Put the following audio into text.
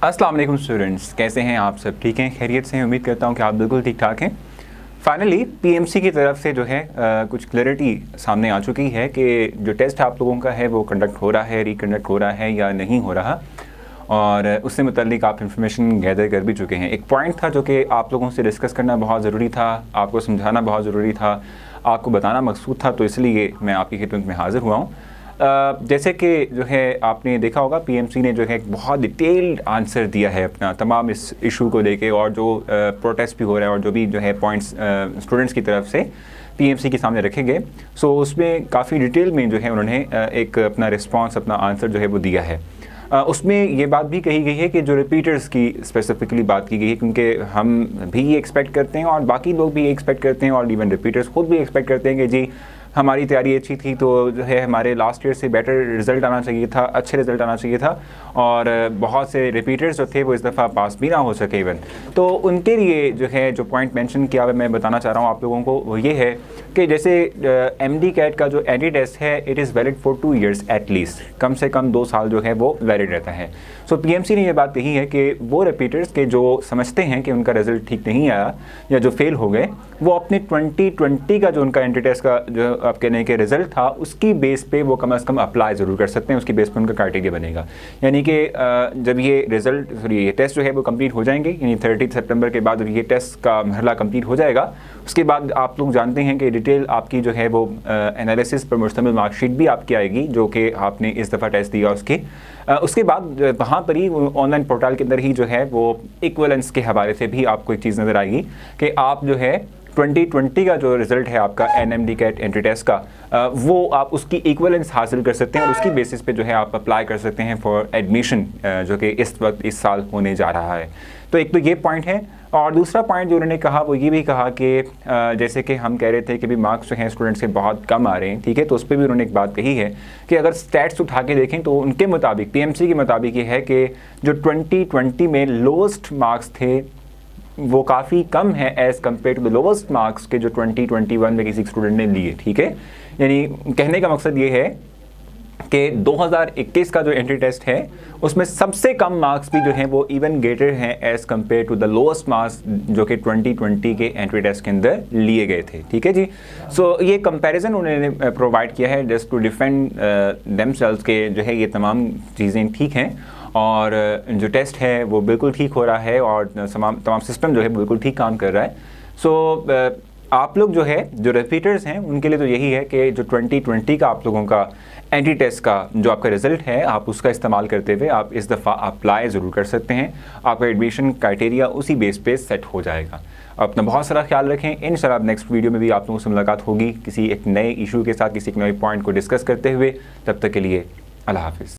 अस्सलाम वालेकुम स्टूडेंट्स, कैसे हैं आप सब? ठीक हैं, खैरियत से हैं? उम्मीद करता हूं कि आप बिल्कुल ठीक ठाक हैं। फाइनली पीएमसी की तरफ से जो है कुछ क्लैरिटी सामने आ चुकी है कि जो टेस्ट आप लोगों का है वो कंडक्ट हो रहा है, रिकंडक्ट हो रहा है या नहीं हो रहा, और उससे मुतल्लिक आप इन्फॉर्मेशन गैदर कर भी चुके हैं। एक पॉइंट था जो कि आप लोगों से डिस्कस करना बहुत ज़रूरी था, आपको समझाना बहुत ज़रूरी था, आपको बताना मकसूद था, तो इसलिए मैं आपकी खिदमत में हाज़िर हुआ हूँ। जैसे कि जो है आपने देखा होगा, पीएमसी ने जो है एक बहुत डिटेल्ड आंसर दिया है अपना तमाम इस इशू को लेके, और जो प्रोटेस्ट भी हो रहा है और जो भी जो है पॉइंट्स स्टूडेंट्स की तरफ से पीएमसी के सामने रखे गए, सो उसमें काफ़ी डिटेल में जो है उन्होंने एक अपना रिस्पांस, अपना आंसर जो है वो दिया है। उसमें ये बात भी कही गई है कि जो रिपीटर्स की स्पेसिफिकली बात की गई है, क्योंकि हम भी ये एक्सपेक्ट करते हैं और बाकी लोग भी ये एक्सपेक्ट करते हैं और इवन रिपीटर्स खुद भी एक्सपेक्ट करते हैं कि जी हमारी तैयारी अच्छी थी तो जो है हमारे लास्ट ईयर से बेटर रिज़ल्ट आना चाहिए था, अच्छे रिज़ल्ट आना चाहिए था, और बहुत से रिपीटर्स जो थे वो इस दफ़ा पास भी ना हो सके इवन। तो उनके लिए जो है जो पॉइंट मेंशन किया हुआ मैं बताना चाह रहा हूँ आप लोगों को, वो ये है कि जैसे एमडी कैट का जो एंटी टेस्ट है, it is valid for 2 years at least, कम से कम 2 साल जो है वो वैलिड रहता है। सो पीएमसी ने ये बात कही है कि वो रिपीटर्स के जो समझते हैं कि उनका रिज़ल्ट ठीक नहीं आया या जो फेल हो गए, वो अपने 2020 का जो उनका एंटी टेस्ट का जो आप कहने के रिज़ल्ट था उसकी बेस पे वो कम से कम अप्लाई ज़रूर कर सकते हैं, उसकी बेस पे उनका क्राइटेरिया बनेगा। यानी कि जब ये रिज़ल्ट ये टेस्ट जो है वो कंप्लीट हो जाएंगे, यानी 30 सितंबर के बाद ये टेस्ट का मरहला कंप्लीट हो जाएगा, उसके बाद आप लोग जानते हैं कि डिटेल आपकी जो है वो एनालिसिस पर मुश्तमिल मार्कशीट भी आपकी आएगी जो कि आपने इस दफ़ा टेस्ट दिया उसके बाद वहाँ पर ही ऑनलाइन पोर्टल के अंदर ही जो है वो इक्वलेंस के हवाले से भी आपको एक चीज़ नज़र आएगी कि आप जो है 2020 का जो रिज़ल्ट है आपका एनएमडी कैट एंट्री टेस्ट का, वो आप उसकी इक्वलेंस हासिल कर सकते हैं और उसकी बेसिस पे जो है आप अप्लाई कर सकते हैं फॉर एडमिशन, जो कि इस वक्त इस साल होने जा रहा है। तो एक तो ये पॉइंट है, और दूसरा पॉइंट जो उन्होंने कहा वो ये भी कहा कि जैसे कि हम कह रहे थे कि भी मार्क्स जो हैं स्टूडेंट्स के बहुत कम आ रहे हैं, ठीक है, तो उस पर भी उन्होंने एक बात कही है कि अगर स्टैट्स उठा के देखें तो उनके मुताबिक, पीएमसी के मुताबिक ये है कि जो 2020 में लोएस्ट मार्क्स थे वो काफ़ी कम है as compare to the lowest marks के जो 2021 में किसी स्टूडेंट ने लिए, ठीक है। यानी कहने का मकसद ये है कि 2021 का जो एंट्री टेस्ट है उसमें सबसे कम मार्क्स भी जो हैं वो इवन ग्रेटर हैं as compare to the lowest marks जो कि 2020 के एंट्री टेस्ट के अंदर लिए गए थे, ठीक है जी। सो ये कंपैरिजन उन्होंने प्रोवाइड किया है जस्ट टू डिफेंड देमसेल्व्स के जो है ये तमाम चीज़ें ठीक हैं और जो टेस्ट है वो बिल्कुल ठीक हो रहा है और तमाम सिस्टम जो है बिल्कुल ठीक काम कर रहा है। सो आप लोग जो है जो रिपीटर्स हैं उनके लिए तो यही है कि जो 2020 का आप लोगों का एंटी टेस्ट का जो आपका रिज़ल्ट है आप उसका इस्तेमाल करते हुए आप इस दफ़ा अप्लाई ज़रूर कर सकते हैं, आपका एडमिशन क्राइटेरिया उसी बेस पे सेट हो जाएगा। अपना बहुत सारा ख्याल रखें। इंशाल्लाह नेक्स्ट वीडियो में भी आप लोगों से मुलाकात होगी किसी एक नए इशू के साथ, किसी एक नए पॉइंट को डिस्कस करते हुए। तब तक के लिए अल्लाह हाफ़िज़।